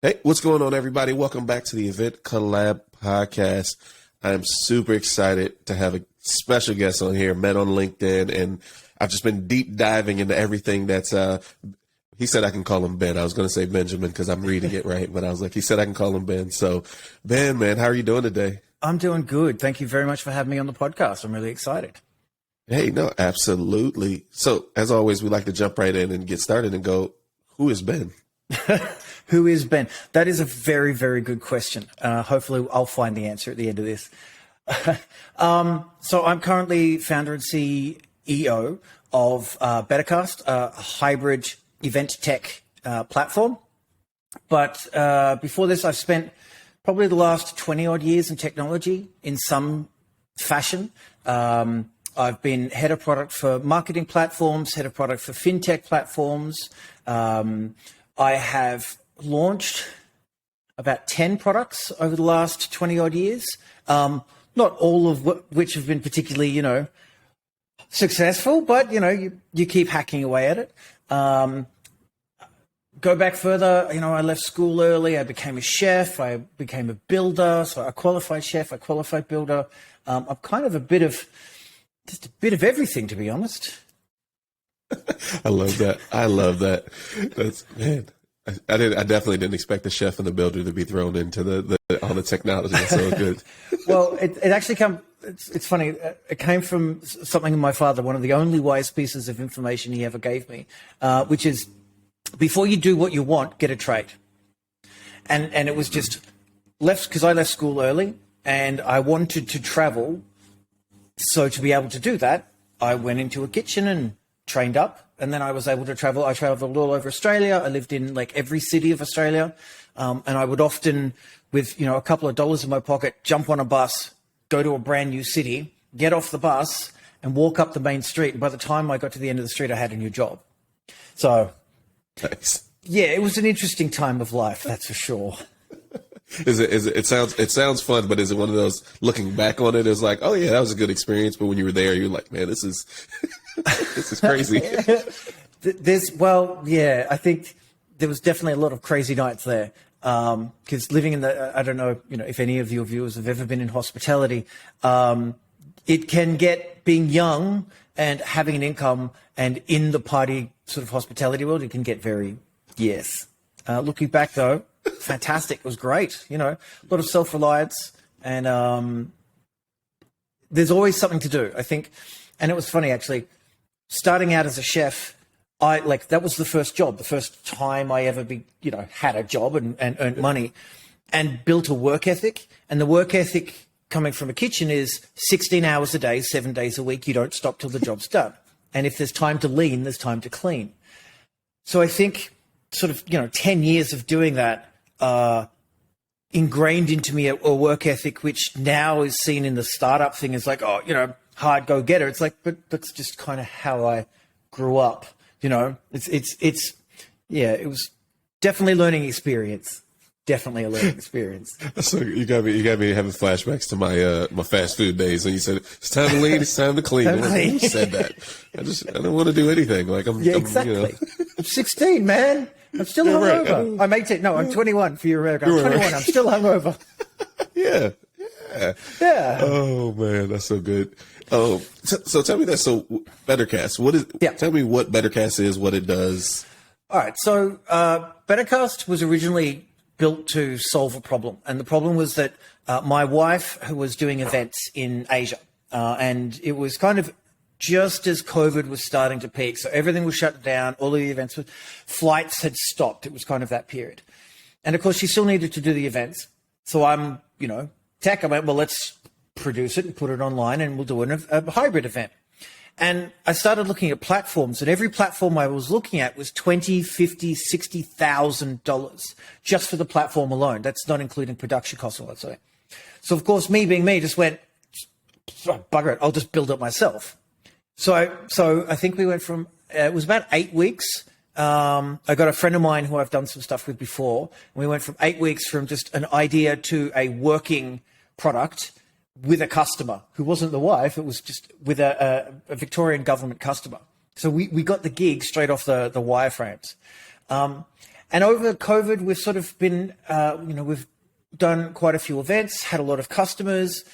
Hey, what's going on, everybody? Welcome back to the Event Collab podcast. I'm super excited to have a special guest on here, met on LinkedIn, and I've just been deep diving into everything that's, he said I can call him Ben. I was going to say Benjamin because I'm reading it right, but I was like, he said I can call him Ben. So, Ben, man, how are you doing today? I'm doing good. Thank you very much for having me on the podcast. I'm really excited. Hey, no, absolutely. So, as always, we like to jump right in and get started and go, who is Ben? Who is Ben? That is a very, very good question. Hopefully I'll find the answer at the end of this. So I'm currently founder and CEO of Acast, a hybrid event tech platform. But before this, I've spent probably the last 20 odd years in technology in some fashion. I've been head of product for marketing platforms, head of product for fintech platforms. I have launched about 10 products over the last 20 odd years. Not all of which have been particularly, successful, but, you keep hacking away at it. Go back further, I left school early. I became a chef. I became a builder. So I qualified chef, I qualified builder. I'm kind of just a bit of everything, to be honest. I love that. That's, man. I definitely didn't expect the chef and the builder to be thrown into all the technology. It's so good. Well, it actually it's funny. It came from something my father, one of the only wise pieces of information he ever gave me, which is before you do what you want, get a trade. And it was just because I left school early and I wanted to travel. So to be able to do that, I went into a kitchen and trained up. And then I was able to travel. I traveled all over Australia. I lived in like every city of Australia. And I would often, with, a couple of dollars in my pocket, jump on a bus, go to a brand new city, get off the bus and walk up the main street. And by the time I got to the end of the street, I had a new job. So, nice. Yeah, it was an interesting time of life. That's for sure. It sounds fun, but is it one of those looking back on it is like, oh yeah, that was a good experience. But when you were there, you're like, man, this is crazy. I think there was definitely a lot of crazy nights there. Because living in I don't know, if any of your viewers have ever been in hospitality, it can get, being young and having an income and in the party sort of hospitality world, it can get very, yes. Looking back though, fantastic. It was great. A lot of self-reliance and there's always something to do, I think. And it was funny, actually, starting out as a chef, that was the first job, the first time I ever had a job and earned money and built a work ethic. And the work ethic coming from a kitchen is 16 hours a day, 7 days a week. You don't stop till the job's done. And if there's time to lean, there's time to clean. So I think sort of, 10 years of doing that, ingrained into me a work ethic, which now is seen in the startup thing as like, hard go-getter. It's like, but that's just kind of how I grew up. It was definitely a learning experience. Definitely a learning experience. So you got me having flashbacks to my fast food days when you said it's time to lean, it's time to clean. Who said that? I don't want to do anything. Like exactly. I'm 16, man. I'm still hungover. Right. I'm 18. No, I'm 21 for your I'm 21. Right. I'm still hungover. Yeah. Oh man, that's so good. Oh, so tell me that. So Bettercast, what is? Yeah. Tell me what Bettercast is, what it does. All right. So Bettercast was originally built to solve a problem, and the problem was that my wife, who was doing events in Asia, and it was kind of just as COVID was starting to peak, so everything was shut down. All of the events, flights had stopped. It was kind of that period, and of course, she still needed to do the events. So I'm, tech. I went, well, let's produce it and put it online, and we'll do a hybrid event. And I started looking at platforms, and every platform I was looking at was $20,000, $50,000, $60,000 just for the platform alone. That's not including production costs or whatsoever. So of course, me being me, just went, bugger it, I'll just build it myself. So I think we went from, it was about 8 weeks. I got a friend of mine who I've done some stuff with before. And we went from 8 weeks from just an idea to a working product with a customer who wasn't the wife. It was just with a Victorian government customer. So we got the gig straight off the wireframes. And over COVID, we've sort of been, we've done quite a few events, had a lot of customers,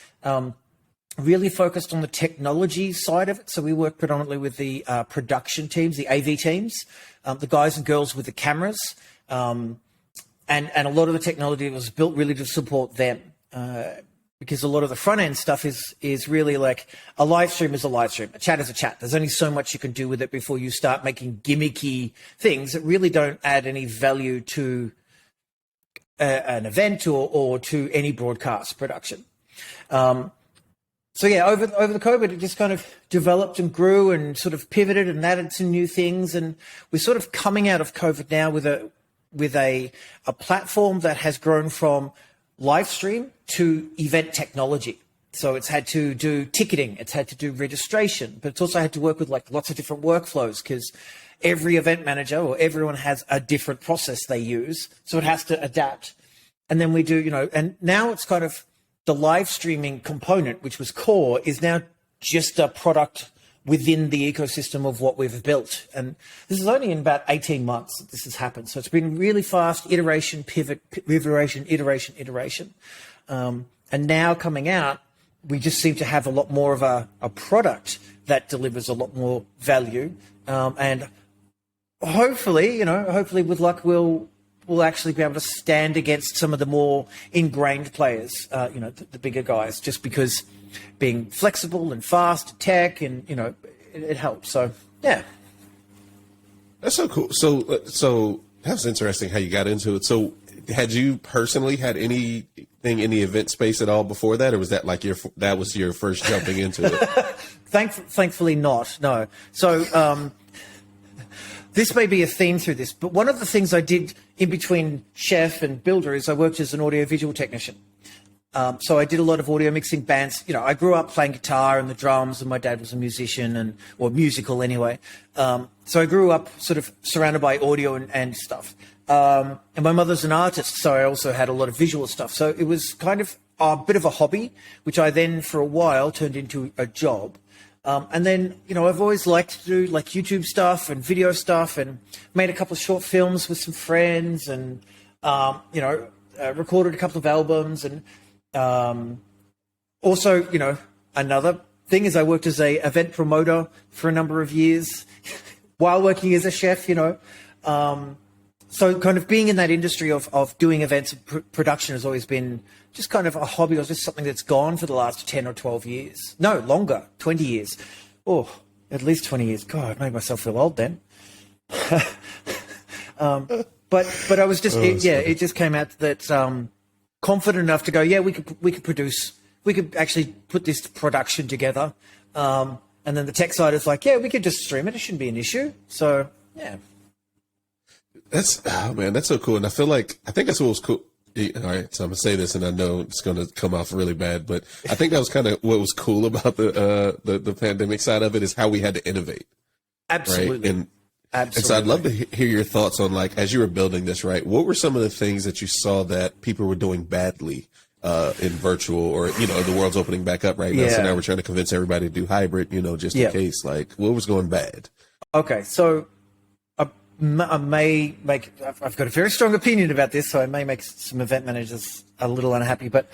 really focused on the technology side of it. So we work predominantly with the production teams, the AV teams, the guys and girls with the cameras, and a lot of the technology was built really to support them. Because a lot of the front end stuff is really like a live stream is a live stream, a chat is a chat. There's only so much you can do with it before you start making gimmicky things that really don't add any value to an event or to any broadcast production. So yeah, over the COVID, it just kind of developed and grew and sort of pivoted and added some new things. And we're sort of coming out of COVID now with a platform that has grown from live stream to event technology. So it's had to do ticketing, it's had to do registration, but it's also had to work with like lots of different workflows because every event manager or everyone has a different process they use. So it has to adapt. And then we do, and now it's kind of the live streaming component, which was core, is now just a product within the ecosystem of what we've built. And this is only in about 18 months that this has happened. So it's been really fast, iteration, pivot, iteration. And now coming out, we just seem to have a lot more of a product that delivers a lot more value. And hopefully with luck, we'll actually be able to stand against some of the more ingrained players, the bigger guys, just because being flexible and fast tech and, it helps. So, yeah. That's so cool. So that's interesting how you got into it. So had you personally had anything in the event space at all before that? Or was that like that was your first jumping into it? Thankfully not, no. So, this may be a theme through this, but one of the things I did in between chef and builder is I worked as an audio-visual technician. So I did a lot of audio mixing bands. I grew up playing guitar and the drums, and my dad was a musician or musical anyway. So I grew up sort of surrounded by audio and stuff. And my mother's an artist, so I also had a lot of visual stuff. So it was kind of a bit of a hobby, which I then for a while turned into a job. And then, I've always liked to do like YouTube stuff and video stuff, and made a couple of short films with some friends, and, recorded a couple of albums. And also, another thing is I worked as a event promoter for a number of years while working as a chef, So kind of being in that industry of doing events and production has always been just kind of a hobby, or just something that's gone for the last 10 or 12 years. No, longer, 20 years. Oh, at least 20 years. God, I made myself feel old then. But I was just, it just came out that confident enough to go, yeah, we could actually put this production together. And then the tech side is like, yeah, we could just stream it. It shouldn't be an issue. So, yeah. That's so cool. And I think that's what was cool. All right, so I'm gonna say this, and I know it's gonna come off really bad, but I think that was kind of what was cool about the pandemic side of it, is how we had to innovate. Absolutely. Right? And so I'd love to hear your thoughts on, like, as you were building this, right? What were some of the things that you saw that people were doing badly in virtual, or the world's opening back up right now, so now we're trying to convince everybody to do hybrid, just in case. Like, what was going bad? Okay, so I may make, I've got a very strong opinion about this, so I may make some event managers a little unhappy, but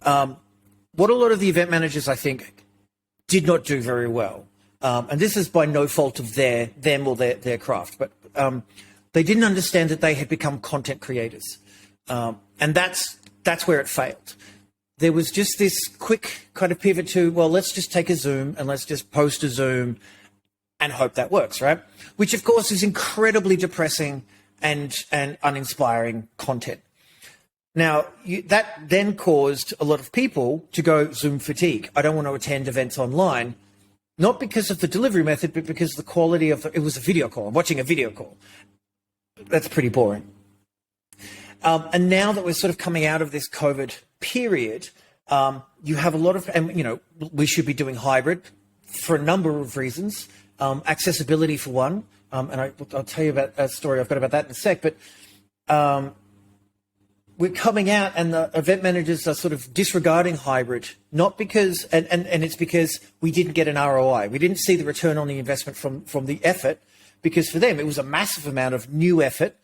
what a lot of the event managers, I think, did not do very well, and this is by no fault of them or their craft, but they didn't understand that they had become content creators, and that's where it failed. There was just this quick kind of pivot to, well, let's just take a Zoom and let's just post a Zoom and hope that works, right? Which, of course, is incredibly depressing and uninspiring content. Now, that then caused a lot of people to go Zoom fatigue. I don't want to attend events online, not because of the delivery method, but because the quality of it was a video call. I'm watching a video call. That's pretty boring. And now that we're sort of coming out of this COVID period, you have a lot of, and we should be doing hybrid for a number of reasons. Accessibility for one, and I'll tell you about a story I've got about that in a sec, but we're coming out and the event managers are sort of disregarding hybrid, not because, and it's because we didn't get an ROI. We didn't see the return on the investment from the effort, because for them it was a massive amount of new effort,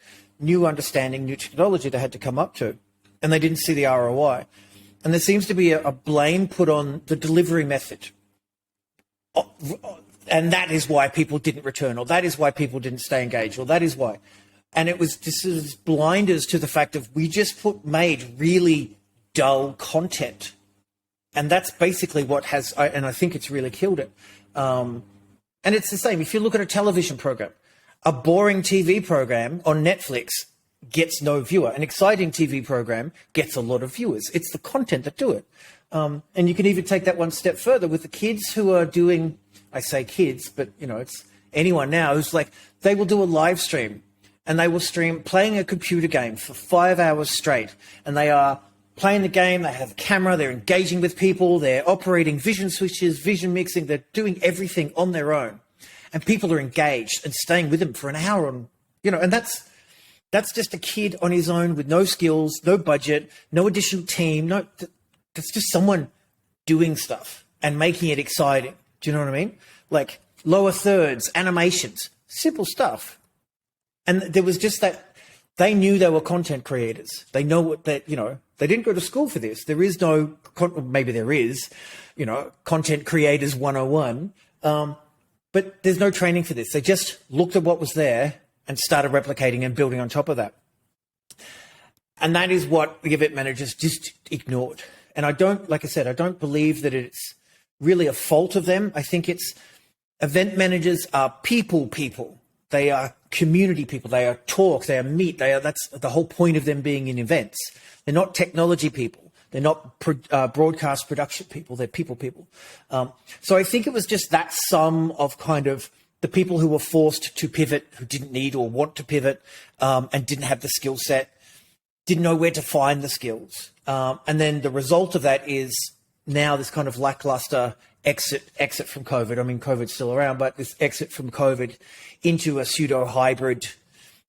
new understanding, new technology they had to come up to, and they didn't see the ROI. And there seems to be a blame put on the delivery method. And that is why people didn't return, or that is why people didn't stay engaged, or that is why. And it was just sort of blinders to the fact of we just made really dull content. And that's basically what has, and I think it's really killed it. And it's the same. If you look at a television program, a boring TV program on Netflix gets no viewer. An exciting TV program gets a lot of viewers. It's the content that do it. And you can even take that one step further with the kids who are doing, I say kids, but it's anyone now who's like, they will do a live stream and they will stream playing a computer game for 5 hours straight. And they are playing the game, they have a camera, they're engaging with people, they're operating vision switches, vision mixing, they're doing everything on their own. And people are engaged and staying with them for an hour and that's just a kid on his own with no skills, no budget, no additional team. That's just someone doing stuff and making it exciting. Do you know what I mean? Like lower thirds, animations, simple stuff. And there was just that they knew they were content creators. They know what they didn't go to school for this. There is no, maybe there is, content creators 101. But there's no training for this. They just looked at what was there and started replicating and building on top of that. And that is what the event managers just ignored. And I don't believe that it's really a fault of them. I think it's event managers are people. They are community people. They are talk. They are meet. That's the whole point of them being in events. They're not technology people. They're not broadcast production people. They're people. So I think it was just that sum of kind of the people who were forced to pivot, who didn't need or want to pivot, and didn't have the skill set, didn't know where to find the skills. And then the result of that is now this kind of lackluster exit from COVID. I mean, COVID's still around, but this exit from COVID into a pseudo hybrid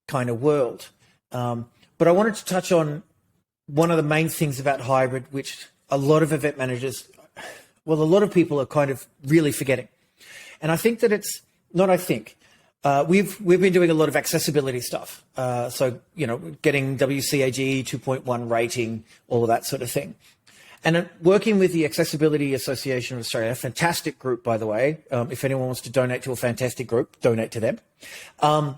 kind of world. But I wanted to touch on one of the main things about hybrid, which a lot of event managers, a lot of people are kind of really forgetting. And I think that we've been doing a lot of accessibility stuff. So, getting WCAG 2.1 rating, all of that sort of thing. And working with the Accessibility Association of Australia, a fantastic group, by the way. If anyone wants to donate to a fantastic group, donate to them. And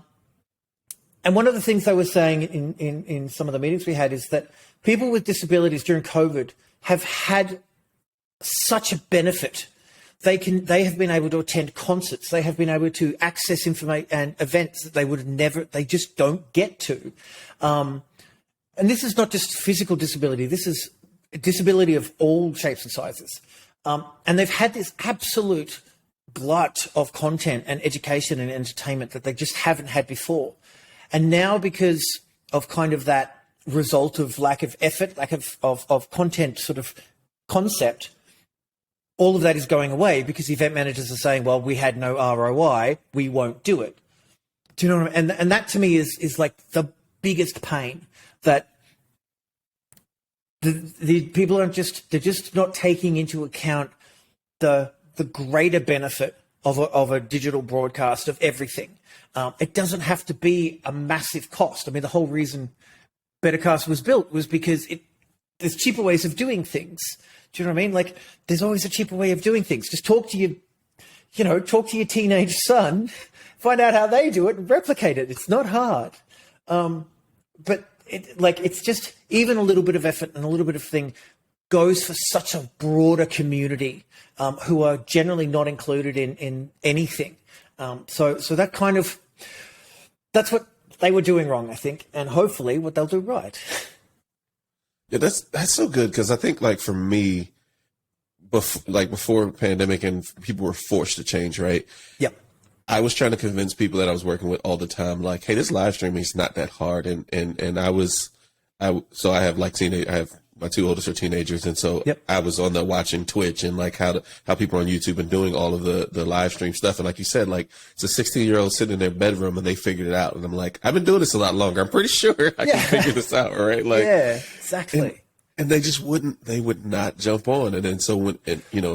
one of the things they were saying in some of the meetings we had is that people with disabilities during COVID have had such a benefit. They have been able to attend concerts. They have been able to access information and events that they just don't get to. And this is not just physical disability. This is a disability of all shapes and sizes. And they've had this absolute glut of content and education and entertainment that they just haven't had before. And now, because of kind of that result of lack of effort, lack of content sort of concept, all of that is going away because event managers are saying, well, we had no ROI, we won't do it. Do you know what I mean? And that to me is like the biggest pain, that the people they're just not taking into account the greater benefit of a digital broadcast of everything. It doesn't have to be a massive cost. I mean, the whole reason Bettercast was built was because there's cheaper ways of doing things. Do you know what I mean? Like, there's always a cheaper way of doing things. Just talk to your teenage son, find out how they do it and replicate it. It's not hard. But it's just even a little bit of effort and a little bit of thing goes for such a broader community who are generally not included in anything. So that kind of, that's what they were doing wrong, I think, and hopefully what they'll do right. Yeah, that's so good, because I think, like, for me, before the pandemic and people were forced to change, right? Yep. I was trying to convince people that I was working with all the time, like, hey, this live streaming is not that hard, and I have I have my two oldest are teenagers, and so yep. I was on there watching Twitch and like how people on YouTube and doing all of the live stream stuff, and like you said, like, it's a 16-year-old sitting in their bedroom and they figured it out, and I'm like, I've been doing this a lot longer. I'm pretty sure I can figure this out, right? Like, yeah, exactly. And they just would not jump on, and then so when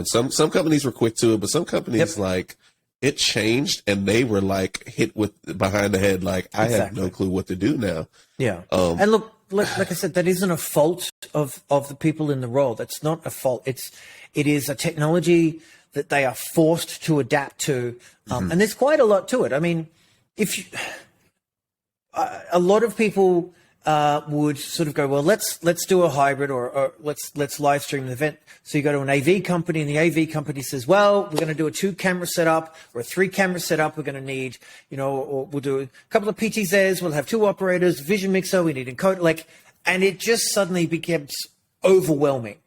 some companies were quick to it, but some companies, yep. like, it changed, and they were like hit with behind the head, like I have no clue what to do now. Yeah. And look, like I said, that isn't a fault of the people in the role. That's not a fault. It is a technology that they are forced to adapt to. And there's quite a lot to it. I mean, a lot of people would sort of go, well, let's do a hybrid or let's live stream an event. So you go to an AV company, and the AV company says, well, we're going to do a 2-camera setup or a 3-camera setup. We're going to need, or we'll do a couple of PTZs. We'll have 2 operators, vision mixer. We need encoder, and it just suddenly becomes overwhelming,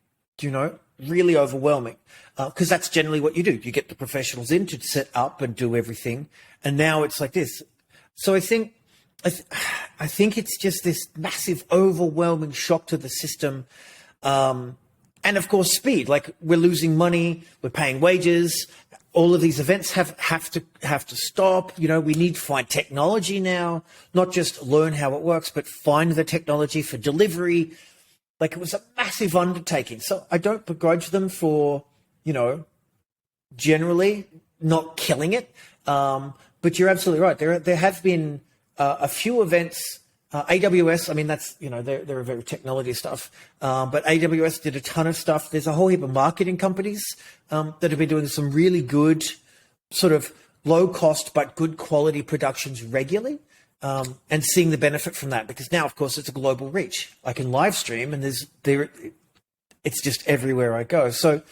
really overwhelming. Because that's generally what you do. You get the professionals in to set up and do everything. And now it's like this. So I think it's just this massive, overwhelming shock to the system. And of course, speed. Like, we're losing money, we're paying wages. All of these events have to stop. We need to find technology now, not just learn how it works, but find the technology for delivery. Like, it was a massive undertaking. So I don't begrudge them for, generally not killing it. But you're absolutely right. There have been a few events. AWS, I mean, that's, they're a very technology stuff. But AWS did a ton of stuff. There's a whole heap of marketing companies that have been doing some really good sort of low cost but good quality productions regularly, and seeing the benefit from that, because now, of course, it's a global reach. I can live stream, and it's just everywhere I go. So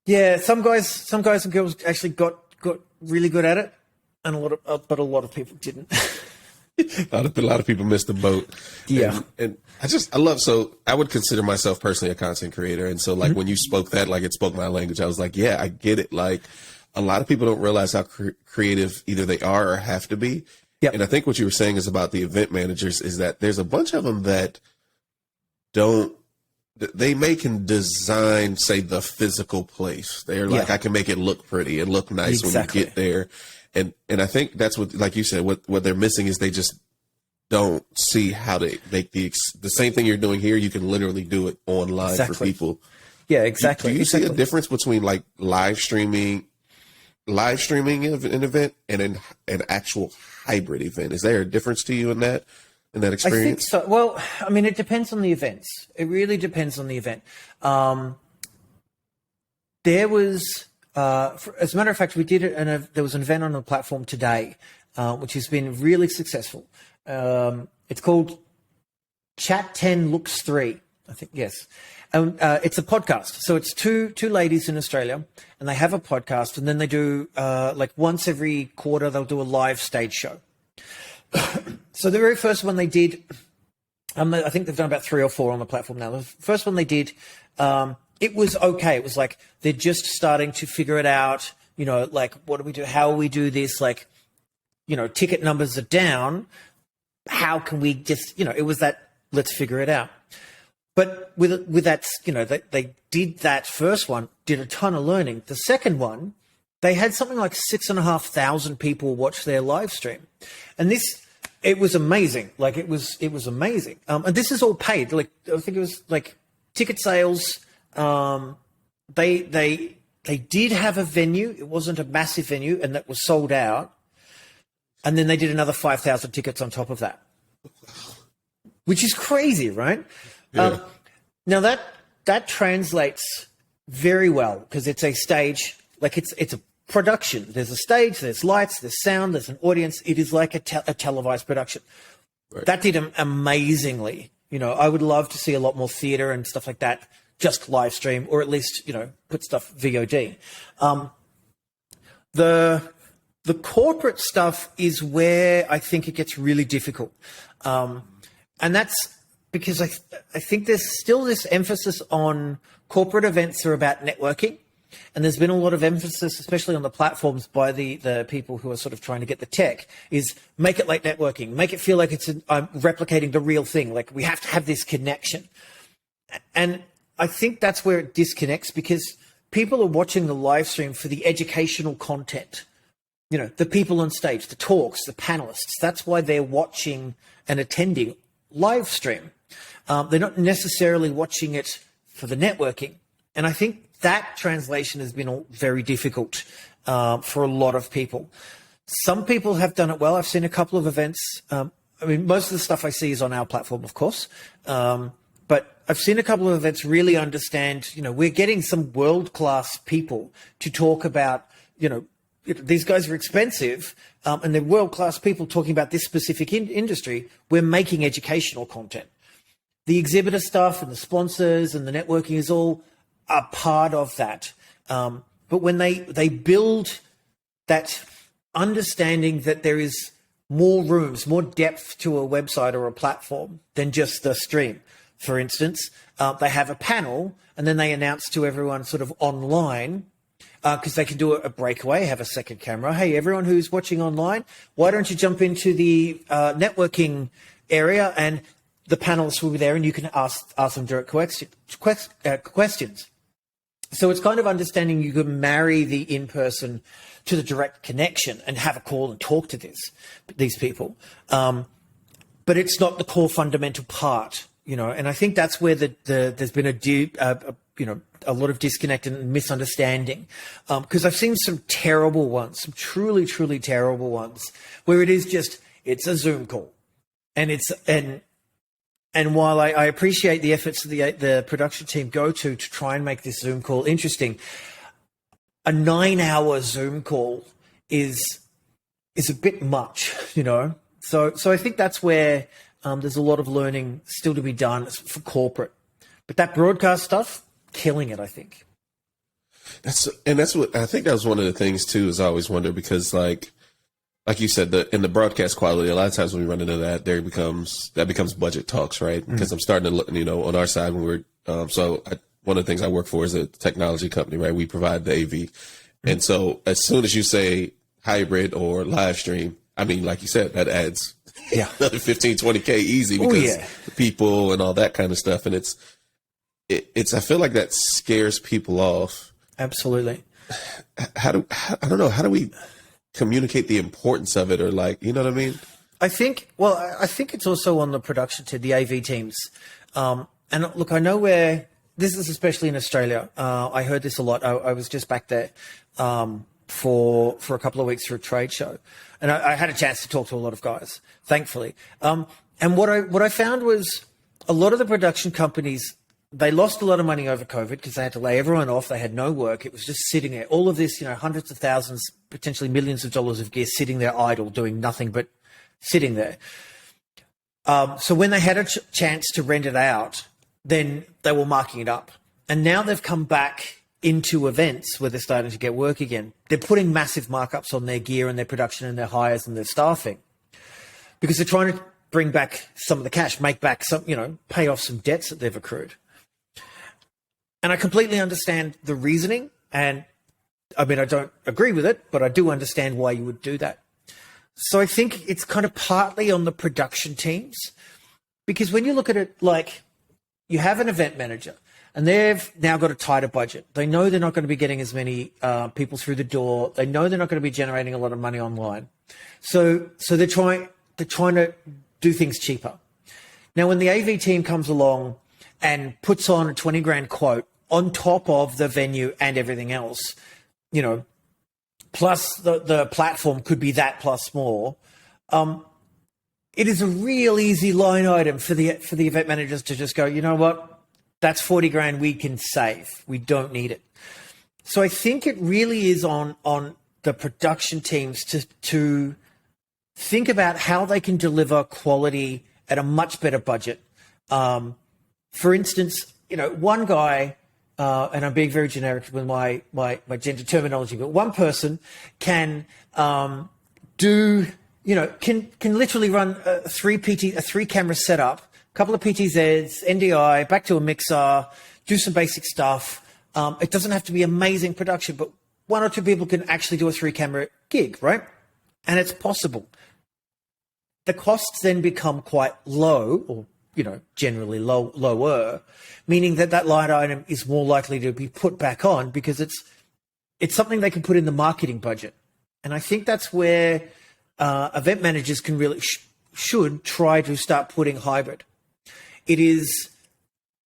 yeah, some guys and girls actually got really good at it, and a lot of people didn't. A lot of people missed the boat. Yeah. And I would consider myself personally a content creator. And so when you spoke that, it spoke my language. I was like, yeah, I get it. Like, a lot of people don't realize how creative either they are or have to be. Yep. And I think what you were saying is about the event managers is that there's a bunch of them that they can design, say, the physical place. They're like, I can make it look pretty and look nice when you get there. And I think that's what, like you said, what they're missing is they just don't see how to make the same thing you're doing here. You can literally do it online for people. Yeah, exactly. Do you see a difference between live streaming an event and an actual hybrid event? Is there a difference to you in that experience? I think so. Well, I mean, it depends on the events. It really depends on the event. There was, as a matter of fact, we did it, and there was an event on the platform today, which has been really successful. It's called Chat 10 Looks 3, I think. Yes. And it's a podcast. So it's two ladies in Australia, and they have a podcast, and then they do once every quarter, they'll do a live stage show. So the very first one they did, I think they've done about 3 or 4 on the platform now. The first one they did, it was okay. It was like they're just starting to figure it out. What do we do? How will we do this? Ticket numbers are down. How can we just, it was that, let's figure it out. But with that, they did that first one, did a ton of learning. The second one, they had something like 6,500 people watch their live stream. And it was amazing. It was amazing. And this is all paid. I think it was ticket sales. They did have a venue. It wasn't a massive venue, and that was sold out. And then they did another 5,000 tickets on top of that, which is crazy, right? Yeah. Now that translates very well, because it's a stage, it's a production. There's a stage, there's lights, there's sound, there's an audience. It is like a televised production. Right. That did amazingly. I would love to see a lot more theater and stuff like that just live stream, or at least, put stuff VOD. The corporate stuff is where I think it gets really difficult. And that's because I think there's still this emphasis on corporate events are about networking. And there's been a lot of emphasis, especially on the platforms, by the people who are sort of trying to get the tech, is make it like networking, make it feel like I'm replicating the real thing. We have to have this connection. And I think that's where it disconnects, because people are watching the live stream for the educational content. The people on stage, the talks, the panelists. That's why they're watching and attending live stream. They're not necessarily watching it for the networking. And I think that translation has been very difficult. for a lot of people. Some people have done it well. I've seen a couple of events. I mean, most of the stuff I see is on our platform, of course. But I've seen a couple of events really understand, we're getting some world-class people to talk about, these guys are expensive, and they're world-class people talking about this specific industry. We're making educational content. The exhibitor stuff and the sponsors and the networking is all a part of that. But when they build that understanding that there is more rooms, more depth to a website or a platform than just the stream. For instance, they have a panel and then they announce to everyone sort of online, because they can do a breakaway, have a second camera. Hey, everyone who's watching online, why don't you jump into the networking area, and the panelists will be there and you can ask them direct questions. So it's kind of understanding you can marry the in-person to the direct connection and have a call and talk to these people. But it's not the core fundamental part, and I think that's where there's been a lot of disconnect and misunderstanding. Because I've seen some terrible ones, some truly, truly terrible ones, where it's a Zoom call. And while I appreciate the efforts the production team go to try and make this Zoom call interesting, a 9-hour Zoom call is a bit much, So I think that's where there's a lot of learning still to be done for corporate. But that broadcast stuff, killing it, I think. That's what I think. That was one of the things too. Is I always wonder, because like you said, in the broadcast quality, a lot of times when we run into that, that becomes budget talks, right? Because I'm starting to look, on our side when we're one of the things I work for is a technology company, right? We provide the AV, and so as soon as you say hybrid or live stream, I mean, like you said, that adds another 15, 20K easy, because the people and all that kind of stuff, and it's I feel like that scares people off. Absolutely. I don't know, how do we communicate the importance of it, or you know what I mean? I think it's also on the production to the AV teams. And look, I know where this is, especially in Australia. I heard this a lot. I was just back there for a couple of weeks for a trade show, and I had a chance to talk to a lot of guys, thankfully. And what I found was a lot of the production companies, they lost a lot of money over COVID because they had to lay everyone off. They had no work. It was just sitting there. All of this, hundreds of thousands, potentially millions of dollars of gear sitting there idle, doing nothing but sitting there. So when they had a chance to rent it out, then they were marking it up. And now they've come back into events where they're starting to get work again. They're putting massive markups on their gear and their production and their hires and their staffing, because they're trying to bring back some of the cash, make back some, pay off some debts that they've accrued. And I completely understand the reasoning. And I mean, I don't agree with it, but I do understand why you would do that. So I think it's kind of partly on the production teams, because when you look at it, you have an event manager and they've now got a tighter budget. They know they're not going to be getting as many people through the door. They know they're not going to be generating a lot of money online. So they're trying to do things cheaper. Now, when the AV team comes along and puts on a 20 grand quote on top of the venue and everything else, plus the platform could be that plus more, it is a real easy line item for the event managers to just go, you know what, that's 40 grand we can save. We don't need it. So I think it really is on the production teams to think about how they can deliver quality at a much better budget. For instance, one guy, and I'm being very generic with my gender terminology, but one person can can literally run a three camera setup, a couple of PTZs, NDI, back to a mixer, do some basic stuff. It doesn't have to be amazing production, but one or two people can actually do a 3 camera gig, right? And it's possible. The costs then become quite low, or generally lower, meaning that line item is more likely to be put back on because it's something they can put in the marketing budget. And I think that's where event managers can really should try to start putting hybrid. It is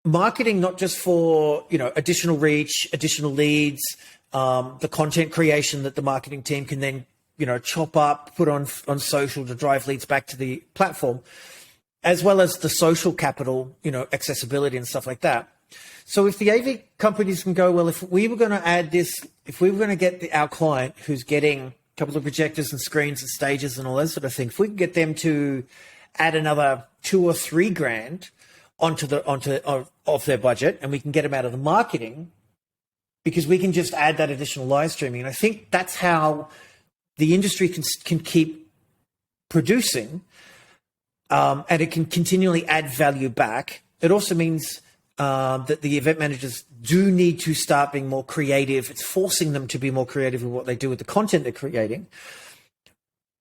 marketing not just for additional reach, additional leads, the content creation that the marketing team can then, chop up, put on social to drive leads back to the platform, as well as the social capital, accessibility and stuff like that. So if the AV companies can go, well, if we were going to add this, if we were going to get our client who's getting a couple of projectors and screens and stages and all that sort of thing, if we can get them to add another $2,000 or $3,000 off their budget, and we can get them out of the marketing, because we can just add that additional live streaming. And I think that's how the industry can keep producing, and it can continually add value back. It also means that the event managers do need to start being more creative. It's forcing them to be more creative in what they do with the content they're creating.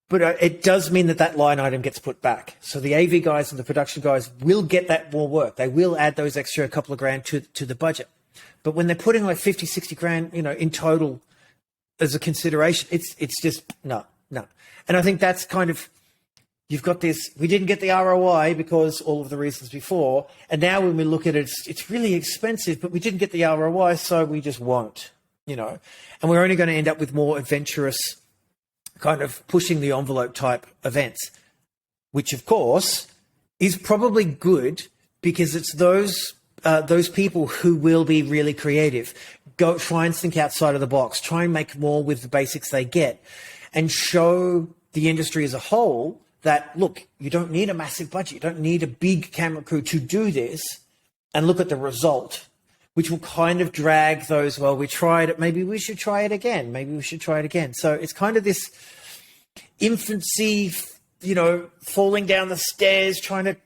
But it does mean that line item gets put back. So the AV guys and the production guys will get that more work. They will add those extra couple of grand to the budget. But when they're putting like 50, 60 grand, in total as a consideration, it's just no. And I think that's kind of, you've got this, we didn't get the ROI because all of the reasons before. And now when we look at it, it's really expensive, but we didn't get the ROI, so we just won't, And we're only going to end up with more adventurous, kind of pushing the envelope type events, which of course is probably good, because it's those people who will be really creative, go try and think outside of the box, try and make more with the basics they get, and show the industry as a whole that, look, you don't need a massive budget, you don't need a big camera crew to do this, and look at the result, which will kind of drag those, well, we tried it, maybe we should try it again, So it's kind of this infancy, falling down the stairs, trying to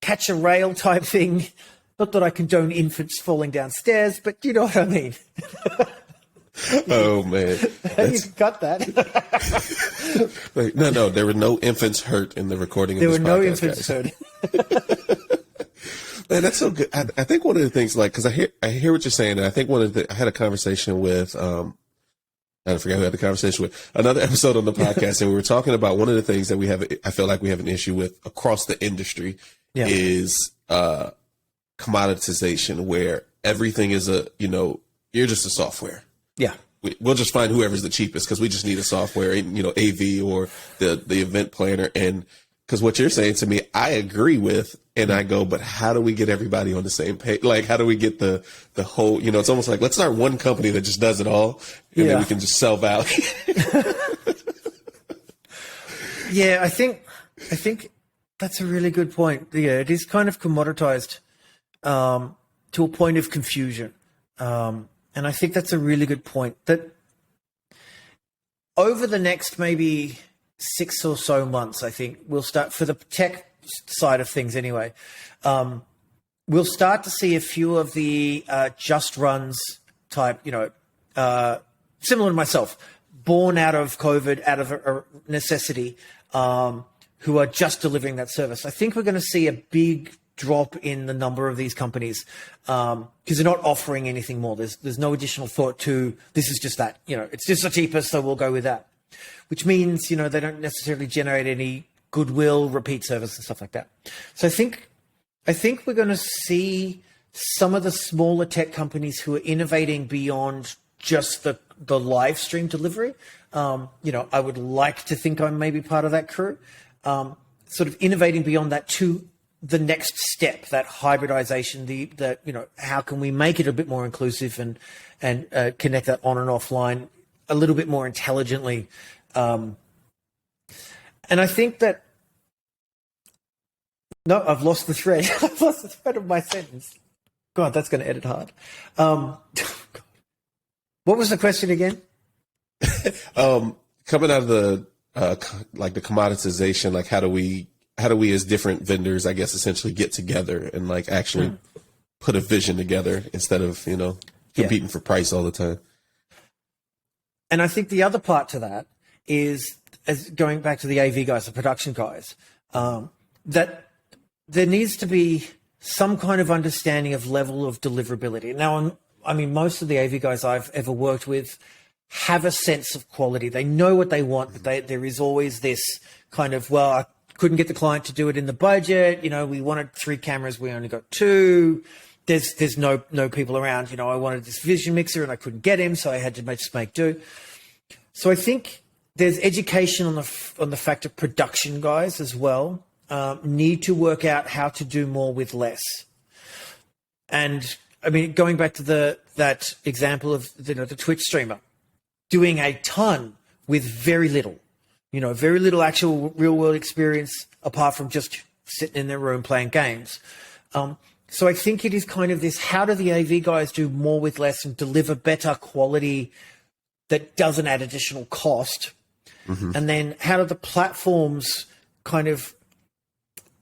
catch a rail type thing. Not that I condone infants falling downstairs, but you know what I mean. Oh, man. You can cut that. Wait, no, there were no infants hurt in the recording of this podcast. There were no infants hurt. Man, that's so good. I think one of the things, because I hear what you're saying, and I think I had a conversation with, I forgot who I had the conversation with, another episode on the podcast, and we were talking about one of the things that I feel like we have an issue with across the industry is commoditization, where everything is you're just a software. Yeah. We'll just find whoever's the cheapest, because we just need a software, AV or the event planner. And because what you're saying to me, I agree with, and I go, but how do we get everybody on the same page? Like, how do we get the whole, it's almost like, let's start one company that just does it all, and then we can just sell value. Yeah, I think that's a really good point. Yeah, it is kind of commoditized to a point of confusion. And I think that's a really good point, that over the next maybe 6 or so months, I think we'll start, for the tech side of things anyway, we'll start to see a few of the just runs type, similar to myself, born out of COVID, out of a necessity, who are just delivering that service. I think we're going to see a big drop in the number of these companies, because they're not offering anything more. There's no additional thought to, this is just that, it's just the cheapest, so we'll go with that, which means, they don't necessarily generate any goodwill, repeat service and stuff like that. So I think we're going to see some of the smaller tech companies who are innovating beyond just the live stream delivery. I would like to think I'm maybe part of that crew, sort of innovating beyond that to the next step, that hybridization, how can we make it a bit more inclusive and connect that on and offline a little bit more intelligently. And I think that, no, I've lost the thread. I've lost the thread of my sentence. God, that's going to edit hard. What was the question again? Coming out of the the commoditization, like how do we as different vendors, I guess, essentially get together and actually put a vision together instead of competing for price all the time. And I think the other part to that is, as going back to the AV guys, the production guys, that there needs to be some kind of understanding of level of deliverability. Now, most of the AV guys I've ever worked with have a sense of quality. They know what they want, but there is always this kind of, well, I couldn't get the client to do it in the budget. We wanted 3 cameras, we only got 2. there's no people around. You know, I wanted this vision mixer and I couldn't get him, so I had to just make do. So I think there's education on the fact of production guys as well need to work out how to do more with less. And I mean, going back to that example of the Twitch streamer doing a ton with very little, very little actual real world experience apart from just sitting in their room playing games. So I think it is kind of this, how do the AV guys do more with less and deliver better quality that doesn't add additional cost? Mm-hmm. And then how do the platforms kind of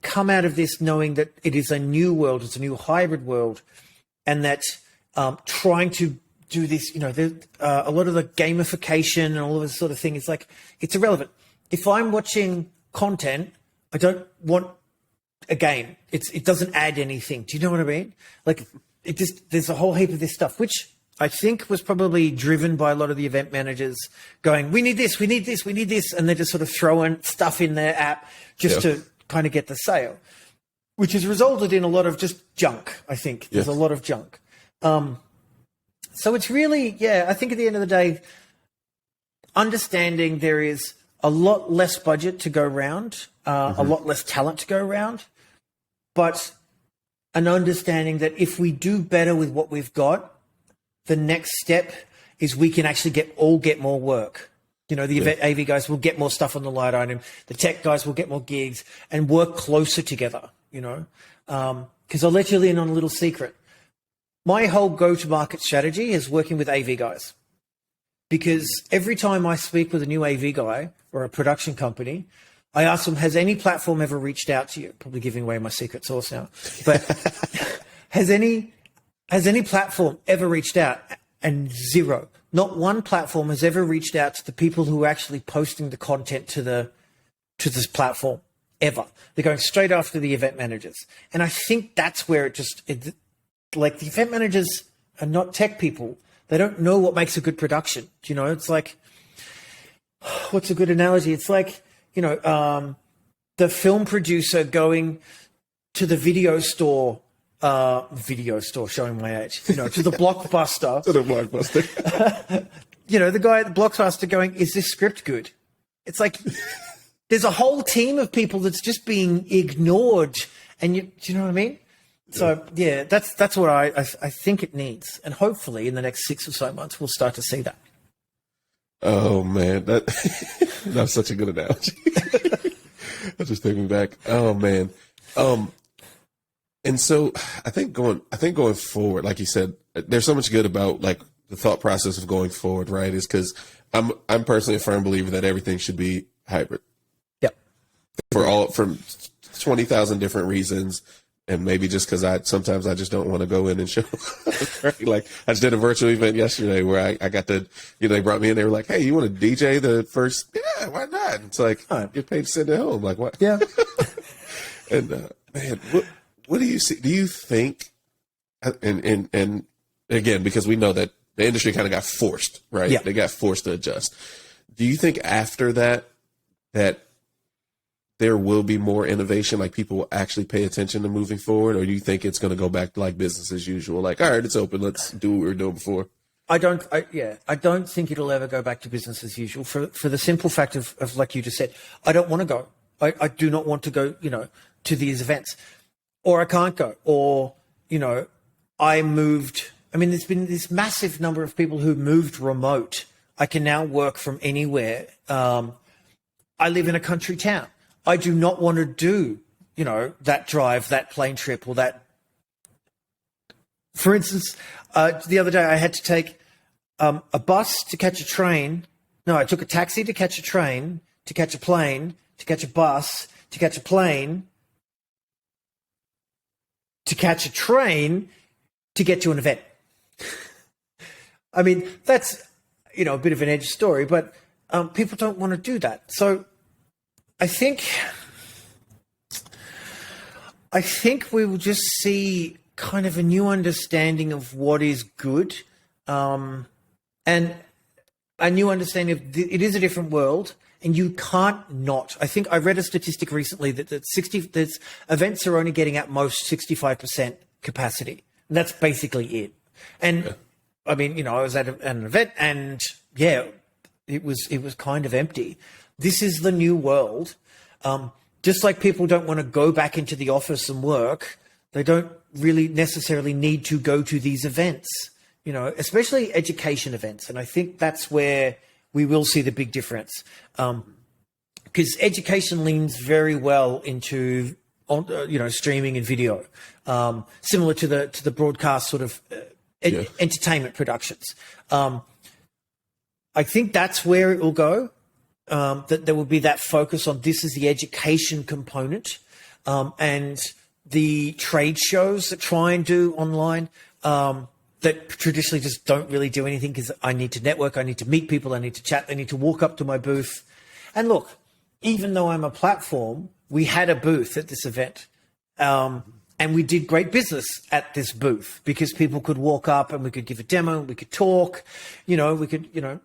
come out of this knowing that it is a new world, it's a new hybrid world, and that trying to do this, a lot of the gamification and all of this sort of thing is like, it's irrelevant. If I'm watching content, I don't want a game. It doesn't add anything. Do you know what I mean? Like, there's a whole heap of this stuff, which I think was probably driven by a lot of the event managers going, we need this, we need this, we need this. And they're just sort of throwing stuff in their app just to kind of get the sale, which has resulted in a lot of just junk, I think. There's a lot of junk. So it's really, I think at the end of the day, understanding there is a lot less budget to go around, a lot less talent to go around, but an understanding that if we do better with what we've got, the next step is we can actually get more work. The AV guys will get more stuff on the light item. The tech guys will get more gigs and work closer together, because I'll let you in on a little secret. My whole go-to-market strategy is working with AV guys, because every time I speak with a new AV guy or a production company, I ask them, has any platform ever reached out to you? Probably giving away my secret sauce now. But has any platform ever reached out? And zero. Not one platform has ever reached out to the people who are actually posting the content to this platform, ever. They're going straight after the event managers. And I think that's where like the event managers are not tech people. They don't know what makes a good production. It's like, what's a good analogy? It's like, the film producer going to the video store, showing my age, to the Blockbuster. To the Blockbuster. The guy at the Blockbuster going, is this script good? It's like, there's a whole team of people that's just being ignored. And do you know what I mean? So, that's what I think it needs. And hopefully in the next 6 or so months, we'll start to see that. Oh, man, that's such a good analogy. That just took me back. Oh, man. And so I think going forward, like you said, there's so much good about like the thought process of going forward, right? Is because I'm personally a firm believer that everything should be hybrid. Yep. From 20,000 different reasons. And maybe just because sometimes I just don't want to go in and show. Right? Like I just did a virtual event yesterday where I got to, they brought me in. They were like, "Hey, you want to DJ the first?" Yeah, why not? It's like you're paid to sit at home. Like what? Yeah. And man, what do you see? Do you think? And again, because we know that the industry kind of got forced, right? Yeah. They got forced to adjust. Do you think after that there will be more innovation, like people will actually pay attention to moving forward? Or do you think it's going to go back to like business as usual? Like, all right, it's open. Let's do what we were doing before. I don't think it'll ever go back to business as usual for the simple fact of like you just said, I don't want to go. I do not want to go, to these events, or I can't go, or, I moved. I mean, there's been this massive number of people who moved remote. I can now work from anywhere. I live in a country town. I do not want to do, that drive, that plane trip, or that. For instance, the other day I had to take a bus to catch a train. No, I took a taxi to catch a train, to catch a plane, to catch a bus, to catch a plane, to catch a train, to get to an event. I mean, that's, a bit of an edge story, but people don't want to do that. So I think we will just see kind of a new understanding of what is good, and a new understanding of it is a different world, and you can't not. I think I read a statistic recently that events are only getting at most 65% capacity. That's basically it. And I mean, you know, I was at an event, and yeah, it was kind of empty. This is the new world. Just like people don't want to go back into the office and work, they don't really necessarily need to go to these events, you know, especially education events. And I think that's where we will see the big difference. Because education leans very well into, you know, streaming and video, similar to the broadcast sort of entertainment productions. I think that's where it will go. That there will be that focus on this is the education component, and the trade shows that try and do online that traditionally just don't really do anything because I need to network, I need to meet people, I need to chat, I need to walk up to my booth. And look, even though I'm a platform, we had a booth at this event. And we did great business at this booth because people could walk up and we could give a demo, we could talk, you know, we could, you know,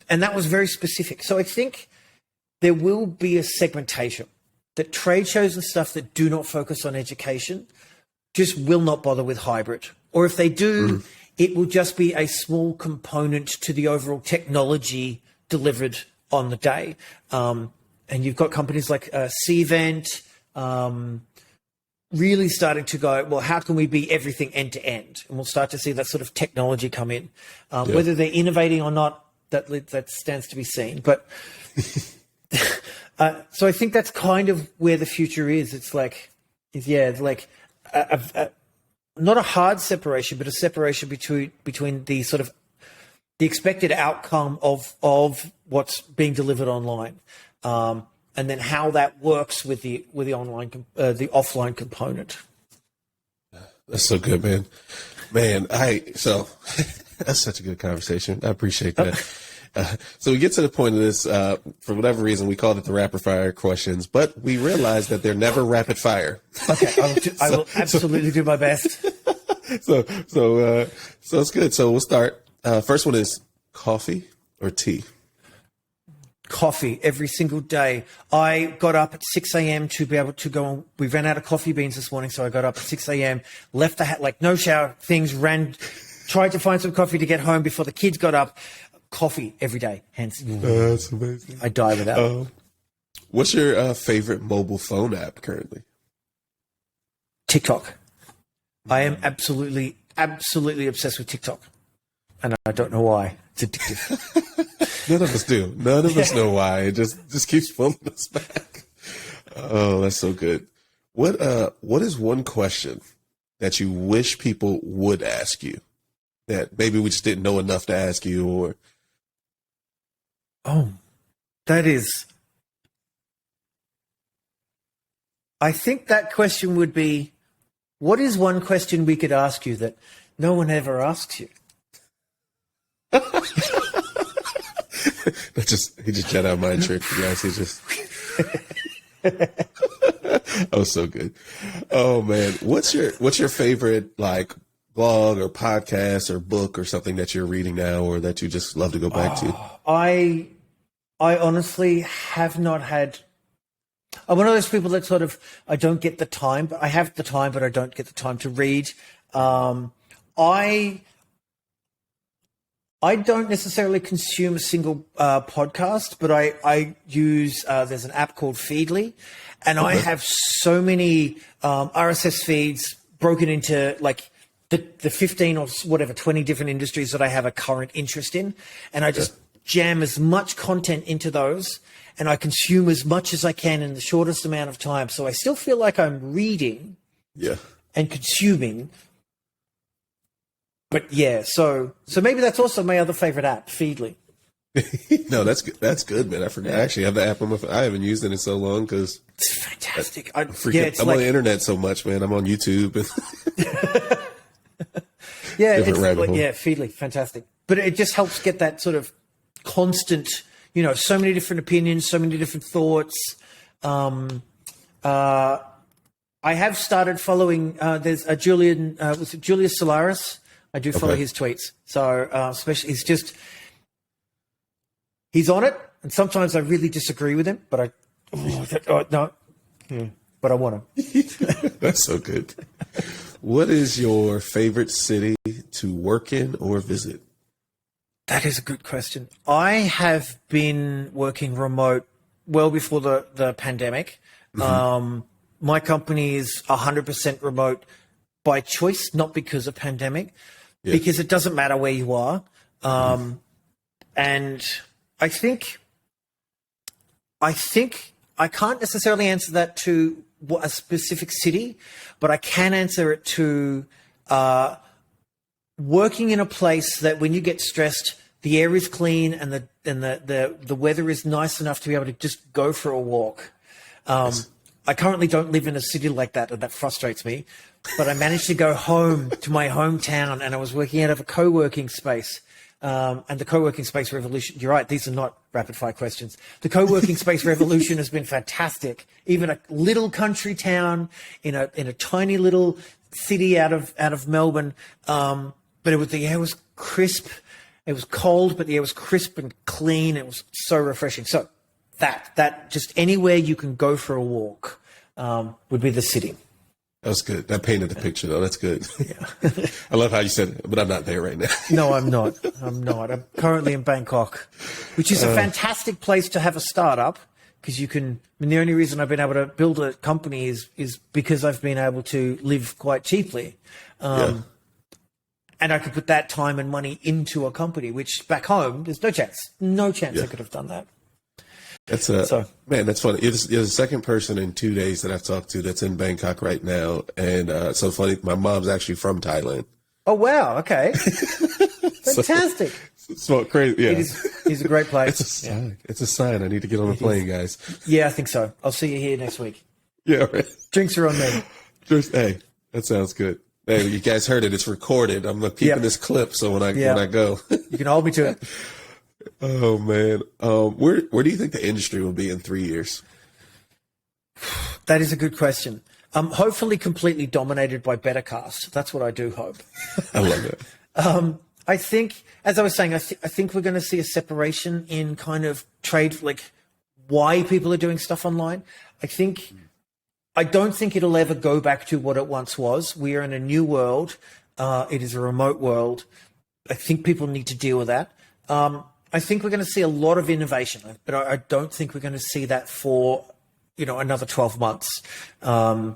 and that was very specific. So I think there will be a segmentation that trade shows and stuff that do not focus on education just will not bother with hybrid. Or if they do, it will just be a small component to the overall technology delivered on the day. And you've got companies like Cvent, really starting to go, well, how can we be everything end to end? And we'll start to see that sort of technology come in. Whether they're innovating or not, that stands to be seen. But so I think that's kind of where the future is. It's like, not a hard separation, but a separation between the sort of the expected outcome of what's being delivered online. And then how that works with the online, the offline component. That's so good, man. So that's such a good conversation. I appreciate that. So we get to the point of this, for whatever reason, we called it the rapid fire questions, but we realized that they're never rapid fire. Okay. I will absolutely do my best. So it's good. So we'll start. First one is coffee or tea? Coffee every single day. I got up at 6 a.m. to be able to go on. We ran out of coffee beans this morning, so I got up at 6 a.m., left the like no shower, tried to find some coffee to get home before the kids got up. Coffee every day. Hence, that's amazing. I die without. What's your favorite mobile phone app currently? TikTok. I am absolutely obsessed with TikTok, and I don't know why. It's addictive. None of us do. None of us know why. It just keeps pulling us back. Oh, that's so good. What is one question that you wish people would ask you that maybe we just didn't know enough to ask you? Or I think that question would be, what is one question we could ask you that no one ever asks you? He just Jedi mind trick, you guys. He just oh, so good. Oh man, what's your favorite like blog or podcast or book or something that you're reading now or that you just love to go back to? I honestly have not had. I'm one of those people that sort of I don't get the time, but I have the time, but I don't get the time to read. I don't necessarily consume a single podcast, but I use, there's an app called Feedly, and I have so many RSS feeds broken into like the 15 or whatever, 20 different industries that I have a current interest in. And I just jam as much content into those, and I consume as much as I can in the shortest amount of time. So I still feel like I'm reading and consuming. But yeah, so maybe that's also my other favorite app, Feedly. No, that's good. That's good, man. I forgot. I actually have the app on my phone. I haven't used it in so long because it's fantastic. I'm on the internet so much, man. I'm on YouTube. Feedly, fantastic. But it just helps get that sort of constant, you know, so many different opinions, so many different thoughts. I have started following. There's a Julius Solaris. I do follow his tweets. So especially he's on it, and sometimes I really disagree with him, but but I want him. That's so good. What is your favorite city to work in or visit? That is a good question. I have been working remote well before the pandemic. My company is 100% remote by choice, not because of pandemic, because it doesn't matter where you are. And I think I can't necessarily answer that to a specific city, but I can answer it to working in a place that when you get stressed, the air is clean and the weather is nice enough to be able to just go for a walk. I currently don't live in a city like that, and that frustrates me. But I managed to go home to my hometown, and I was working out of a co-working space. And the co-working space revolution, you're right, these are not rapid fire questions. The co-working space revolution has been fantastic. Even a little country town in a tiny little city out of Melbourne. But the air was crisp. It was cold, but the air was crisp and clean. It was so refreshing. So that just anywhere you can go for a walk would be the city. That's good. That painted the picture, though. That's good. Yeah. I love how you said it, but I'm not there right now. No, I'm not. I'm currently in Bangkok, which is a fantastic place to have a startup because you can. I mean, the only reason I've been able to build a company is because I've been able to live quite cheaply. And I could put that time and money into a company, which back home, there's no chance I could have done that. That's man, that's funny. You're the second person in 2 days that I've talked to that's in Bangkok right now. And so funny, my mom's actually from Thailand. Oh, wow. Okay. Fantastic. So crazy. Yeah. It's a great place. It's a sign. It's a sign. I need to get on a plane, guys. Yeah, I think so. I'll see you here next week. Yeah, right. Drinks are on me. Hey, that sounds good. Hey, you guys heard it. It's recorded. I'm keeping this clip so when I go. You can hold me to it. Oh man, where do you think the industry will be in 3 years? That is a good question. Hopefully, completely dominated by Bettercast. That's what I do hope. I love it. I think, as I was saying, I think we're going to see a separation in kind of trade, like why people are doing stuff online. I don't think it'll ever go back to what it once was. We are in a new world. It is a remote world. I think people need to deal with that. I think we're going to see a lot of innovation, but I don't think we're going to see that for, another 12 months. But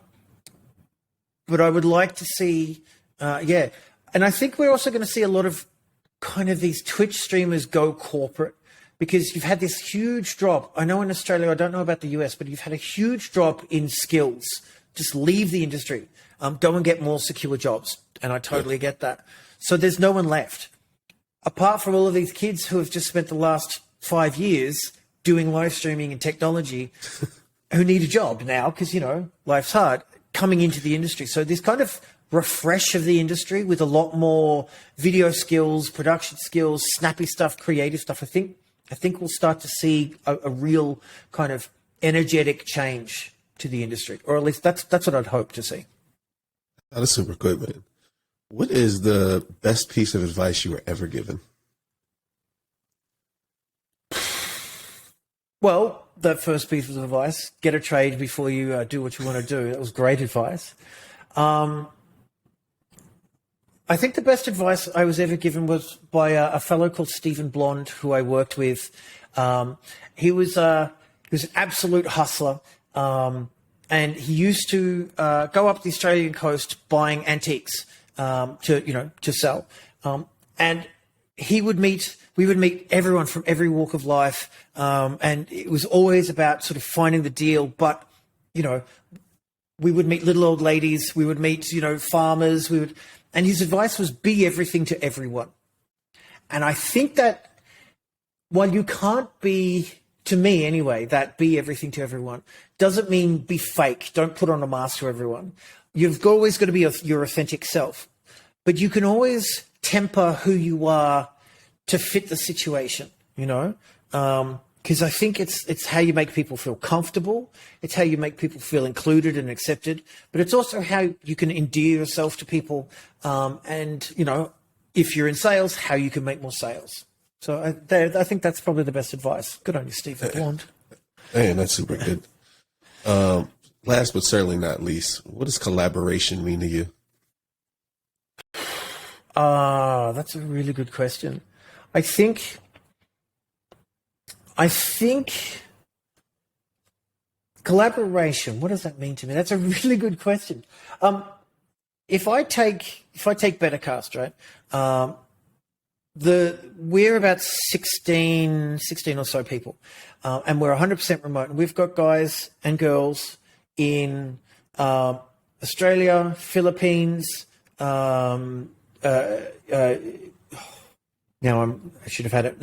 I would like to see, And I think we're also going to see a lot of kind of these Twitch streamers go corporate because you've had this huge drop. I know in Australia, I don't know about the US, but you've had a huge drop in skills. Just leave the industry. Go and get more secure jobs. And I totally get that. So there's no one left. Apart from all of these kids who have just spent the last 5 years doing live streaming and technology, who need a job now because, life's hard, coming into the industry. So this kind of refresh of the industry with a lot more video skills, production skills, snappy stuff, creative stuff. I think we'll start to see a real kind of energetic change to the industry, or at least that's what I'd hope to see. That is super good, man. What is the best piece of advice you were ever given? Well, that first piece of advice, get a trade before you do what you want to do. That was great advice. I think the best advice I was ever given was by a fellow called Stephen Blonde, who I worked with. He was an absolute hustler. And he used to go up the Australian coast buying antiques to sell. And we would meet everyone from every walk of life. And it was always about sort of finding the deal. But, we would meet little old ladies. We would meet, farmers. And his advice was be everything to everyone. And I think that while you can't be, to me anyway, that be everything to everyone, doesn't mean be fake. Don't put on a mask to everyone. You've always got to be your authentic self. But you can always temper who you are to fit the situation, because I think it's how you make people feel comfortable. It's how you make people feel included and accepted. But it's also how you can endear yourself to people. And, if you're in sales, how you can make more sales. So I think that's probably the best advice. Good on you, Stephen Blonde. Man, that's super good. Last but certainly not least, what does collaboration mean to you? That's a really good question. I think collaboration. What does that mean to me? That's a really good question. If I take Bettercast, right? We're about 16 or so people, and we're 100% remote. And we've got guys and girls in Australia, Philippines. Now I should have had it.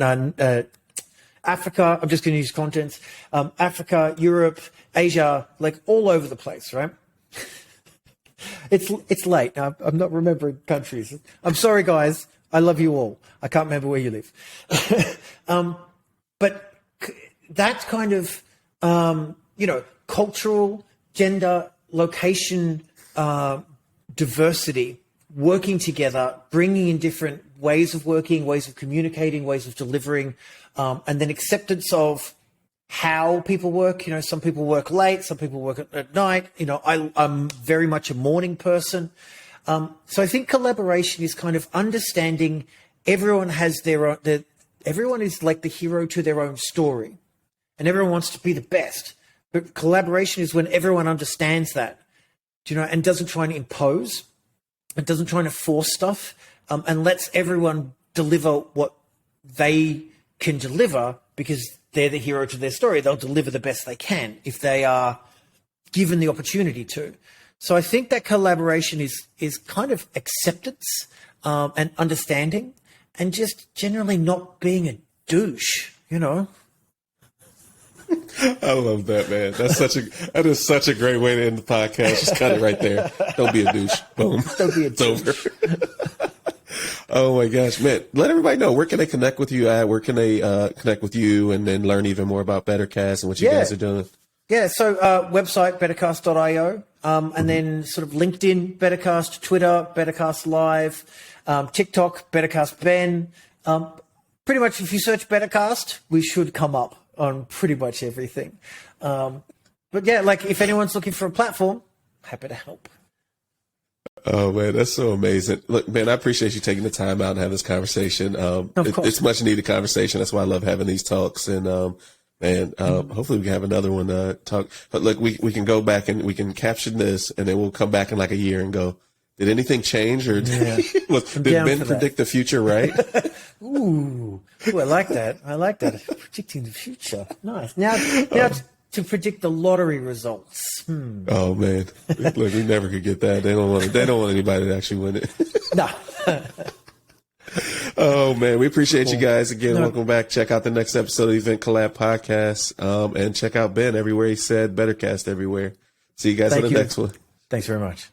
Africa. I'm just going to use contents. Africa, Europe, Asia, like all over the place, right? It's late. I'm not remembering countries. I'm sorry, guys. I love you all. I can't remember where you live. But that kind of, cultural, gender, location, diversity, working together, bringing in different ways of working, ways of communicating, ways of delivering, and then acceptance of how people work. Some people work late, some people work at night. I'm very much a morning person. So I think collaboration is kind of understanding everyone has everyone is like the hero to their own story, and everyone wants to be the best. But collaboration is when everyone understands that, and doesn't try and impose, and doesn't try to force stuff, and lets everyone deliver what they can deliver because they're the hero to their story. They'll deliver the best they can if they are given the opportunity to. So I think that collaboration is kind of acceptance and understanding, and just generally not being a douche, I love that, man. That is such a great way to end the podcast. Just cut it right there. Don't be a douche. Boom. Don't be a douche. It's over. Oh my gosh, man. Let everybody know, where can they connect with you at? Where can they connect with you and then learn even more about Bettercast and what you guys are doing? Yeah, so website, bettercast.io, and then sort of LinkedIn, Bettercast, Twitter, Bettercast Live, TikTok, Bettercast Ben. Pretty much if you search Bettercast, we should come up on pretty much everything. But yeah, like if anyone's looking for a platform, happy to help. Oh man, that's so amazing. Look, man, I appreciate you taking the time out and having this conversation. It's much needed conversation. That's why I love having these talks. And hopefully we can have another one talk. But look, we can go back and we can caption this, and then we'll come back in like a year and go, did anything change, or did Ben predict the future right? Ooh, I like that. Predicting the future. Nice. Now to predict the lottery results. Oh man, look, we never could get that. They don't want anybody to actually win it. No. Oh man, we appreciate you guys again. Welcome back. Check out the next episode of the Event Collab podcast, and check out Ben everywhere. He said Bettercast everywhere. See you guys on the next one. Thanks very much.